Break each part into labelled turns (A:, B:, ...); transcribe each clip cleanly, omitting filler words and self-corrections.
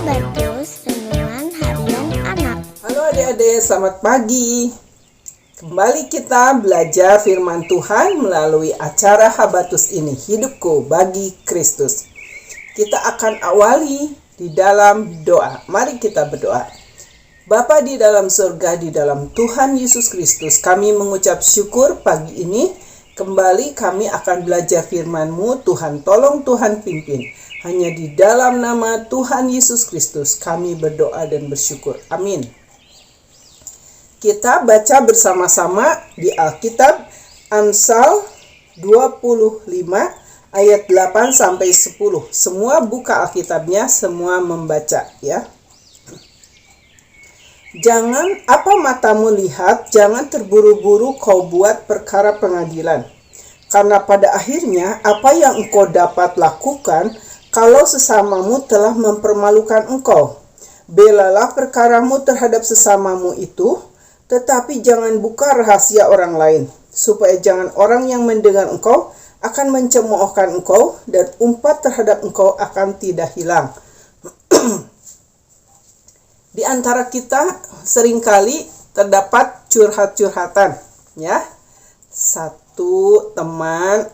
A: Habatus Renungan Harian Anak.
B: Halo adik-adik, selamat pagi. Kembali kita belajar firman Tuhan melalui acara Habatus ini, Hidupku bagi Kristus. Kita akan awali di dalam doa. Mari kita berdoa. Bapa di dalam surga, di dalam Tuhan Yesus Kristus, kami mengucap syukur pagi ini. Kembali kami akan belajar firman-Mu. Tuhan tolong, Tuhan pimpin. Hanya di dalam nama Tuhan Yesus Kristus kami berdoa dan bersyukur. Amin. Kita baca bersama-sama di Alkitab Amsal 25 ayat 8 sampai 10. Semua buka Alkitabnya, semua membaca ya. Jangan apa matamu lihat, jangan terburu-buru kau buat perkara pengadilan. Karena pada akhirnya apa yang engkau dapat lakukan kalau sesamamu telah mempermalukan engkau. Belalah perkaramu terhadap sesamamu itu, tetapi jangan buka rahasia orang lain, supaya jangan orang yang mendengar engkau akan mencemoohkan engkau, dan umpat terhadap engkau akan tidak hilang. Di antara kita seringkali terdapat curhat-curhatan, ya. Satu teman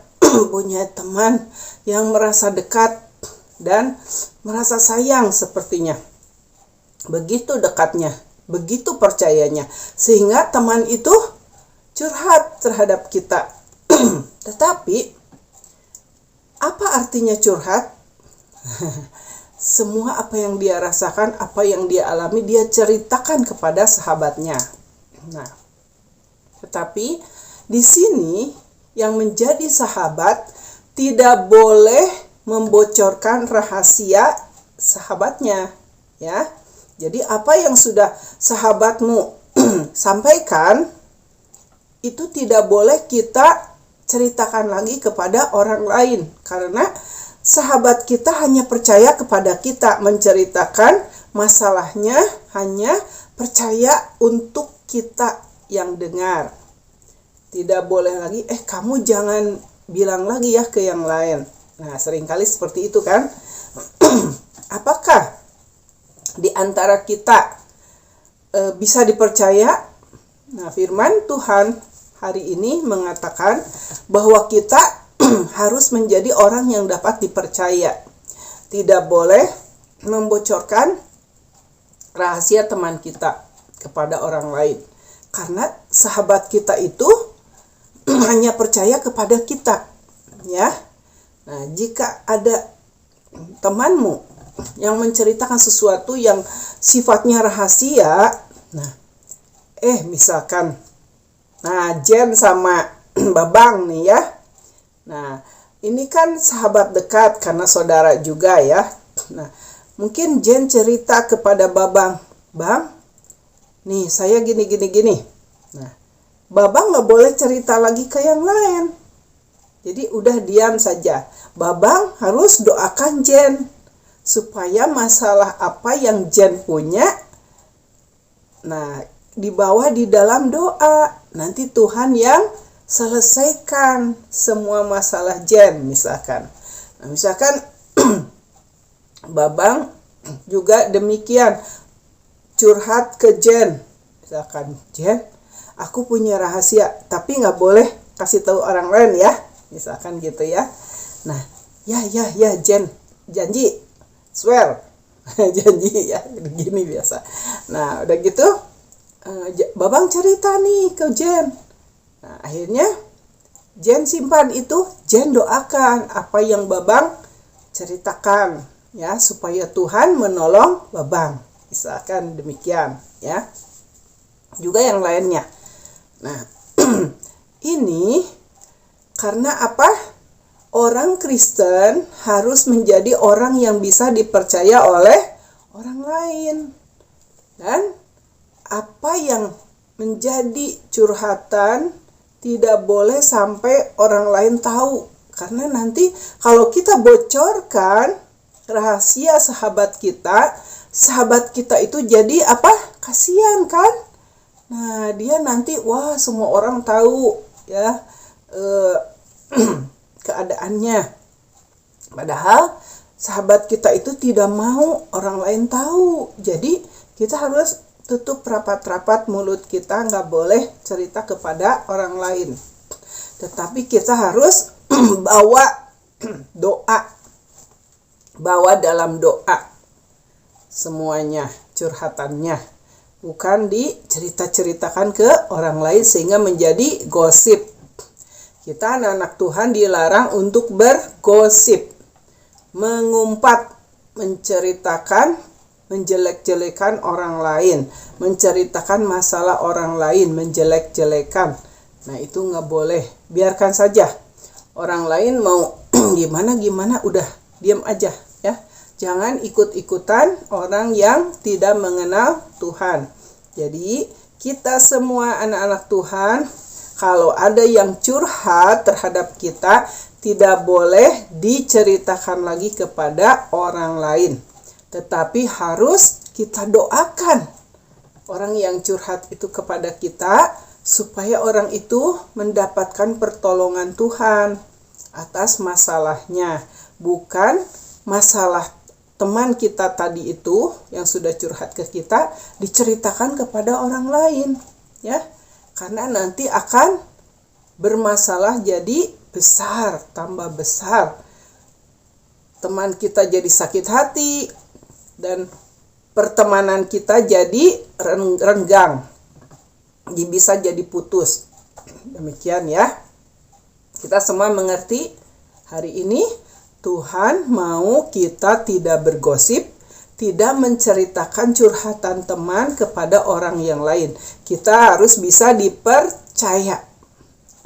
B: punya teman yang merasa dekat dan merasa sayang sepertinya. Begitu dekatnya, begitu percayanya, sehingga teman itu curhat terhadap kita. Tetapi, apa artinya curhat? Semua apa yang dia rasakan, apa yang dia alami, dia ceritakan kepada sahabatnya. Nah, tetapi di sini yang menjadi sahabat tidak boleh membocorkan rahasia sahabatnya, ya. Jadi apa yang sudah sahabatmu sampaikan itu tidak boleh kita ceritakan lagi kepada orang lain, karena sahabat kita hanya percaya kepada kita, menceritakan masalahnya hanya percaya untuk kita yang dengar. Tidak boleh lagi, kamu jangan bilang lagi ya ke yang lain. Nah, seringkali seperti itu kan. Apakah di antara kita bisa dipercaya? Nah, firman Tuhan hari ini mengatakan bahwa kita harus menjadi orang yang dapat dipercaya. Tidak boleh membocorkan rahasia teman kita kepada orang lain. Karena sahabat kita itu hanya percaya kepada kita, ya. Nah, jika ada temanmu yang menceritakan sesuatu yang sifatnya rahasia, nah, misalkan, Jen sama Babang nih ya. Nah, ini kan sahabat dekat karena saudara juga ya. Nah, mungkin Jen cerita kepada Babang, Bang, nih saya gini. Nah, Babang nggak boleh cerita lagi ke yang lain. Jadi udah diam saja. Babang harus doakan Jen supaya masalah apa yang Jen punya, nah, dibawa di dalam doa. Nanti Tuhan yang selesaikan semua masalah Jen misalkan. Nah, misalkan Babang juga demikian curhat ke Jen. Misalkan, Jen, aku punya rahasia, tapi nggak boleh kasih tahu orang lain ya. Misalkan gitu ya. Nah, ya Jen, janji, swear, janji ya, begini biasa. Nah, udah gitu, Babang cerita nih ke Jen. Nah, akhirnya Jen simpan itu, Jen doakan apa yang Babang ceritakan, ya, supaya Tuhan menolong Babang. Misalkan demikian, ya. Juga yang lainnya. Nah, ini karena apa? Orang Kristen harus menjadi orang yang bisa dipercaya oleh orang lain. Dan apa yang menjadi curhatan tidak boleh sampai orang lain tahu. Karena nanti kalau kita bocorkan rahasia sahabat kita itu jadi apa? Kasihan kan? Nah, dia nanti semua orang tahu ya keadaannya. Padahal sahabat kita itu tidak mau orang lain tahu. Jadi kita harus tutup rapat-rapat mulut kita, nggak boleh cerita kepada orang lain. Tetapi kita harus bawa doa, bawa dalam doa semuanya, curhatannya. Bukan dicerita-ceritakan ke orang lain sehingga menjadi gosip. Kita anak-anak Tuhan dilarang untuk bergosip, mengumpat, menceritakan, menjelek-jelekan orang lain, menceritakan masalah orang lain, menjelek-jelekan. Nah, itu nggak boleh. Biarkan saja. Orang lain mau gimana, udah diam aja ya. Jangan ikut-ikutan orang yang tidak mengenal Tuhan. Jadi, kita semua anak-anak Tuhan, kalau ada yang curhat terhadap kita, tidak boleh diceritakan lagi kepada orang lain. Tetapi harus kita doakan orang yang curhat itu kepada kita, supaya orang itu mendapatkan pertolongan Tuhan atas masalahnya. Bukan masalah teman kita tadi itu yang sudah curhat ke kita diceritakan kepada orang lain, ya. Karena nanti akan bermasalah jadi besar, tambah besar. Teman kita jadi sakit hati dan pertemanan kita jadi renggang. Bisa jadi putus. Demikian ya. Kita semua mengerti hari ini Tuhan mau kita tidak bergosip, tidak menceritakan curhatan teman kepada orang yang lain. Kita harus bisa dipercaya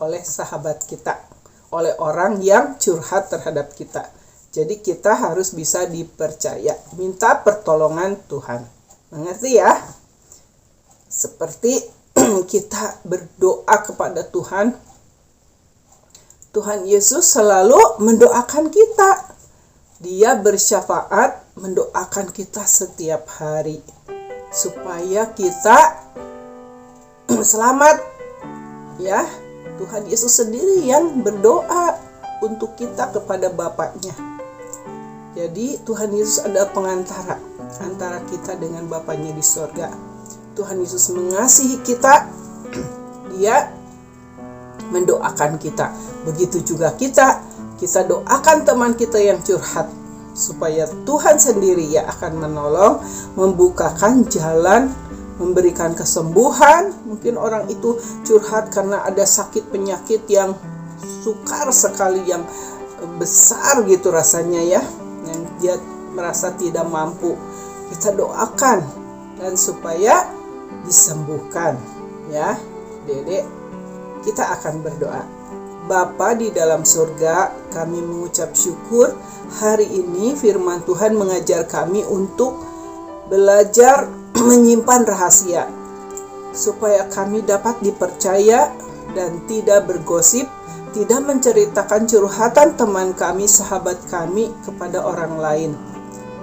B: oleh sahabat kita, oleh orang yang curhat terhadap kita. Jadi kita harus bisa dipercaya, minta pertolongan Tuhan. Mengerti ya? Seperti kita berdoa kepada Tuhan, Tuhan Yesus selalu mendoakan kita. Dia bersyafaat mendoakan kita setiap hari supaya kita selamat. Ya, Tuhan Yesus sendiri yang berdoa untuk kita kepada Bapaknya. Jadi Tuhan Yesus adalah pengantara antara kita dengan Bapaknya di sorga. Tuhan Yesus mengasihi kita, Dia mendoakan kita. Begitu juga kita doakan teman kita yang curhat, supaya Tuhan sendiri yang akan menolong, membukakan jalan, memberikan kesembuhan. Mungkin orang itu curhat karena ada sakit penyakit yang sukar sekali, yang besar gitu rasanya ya, yang dia merasa tidak mampu. Kita doakan dan supaya disembuhkan ya. Dedek, kita akan berdoa. Bapa di dalam surga, kami mengucap syukur hari ini firman Tuhan mengajar kami untuk belajar menyimpan rahasia, supaya kami dapat dipercaya dan tidak bergosip, tidak menceritakan curhatan teman kami, sahabat kami kepada orang lain,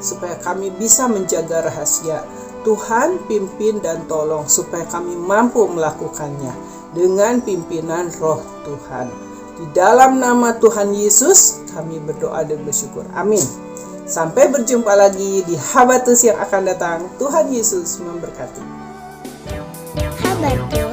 B: supaya kami bisa menjaga rahasia. Tuhan pimpin dan tolong supaya kami mampu melakukannya dengan pimpinan Roh Tuhan. Di dalam nama Tuhan Yesus kami berdoa dan bersyukur. Amin. Sampai berjumpa lagi di Habatus yang akan datang. Tuhan Yesus memberkati.
A: Habatus.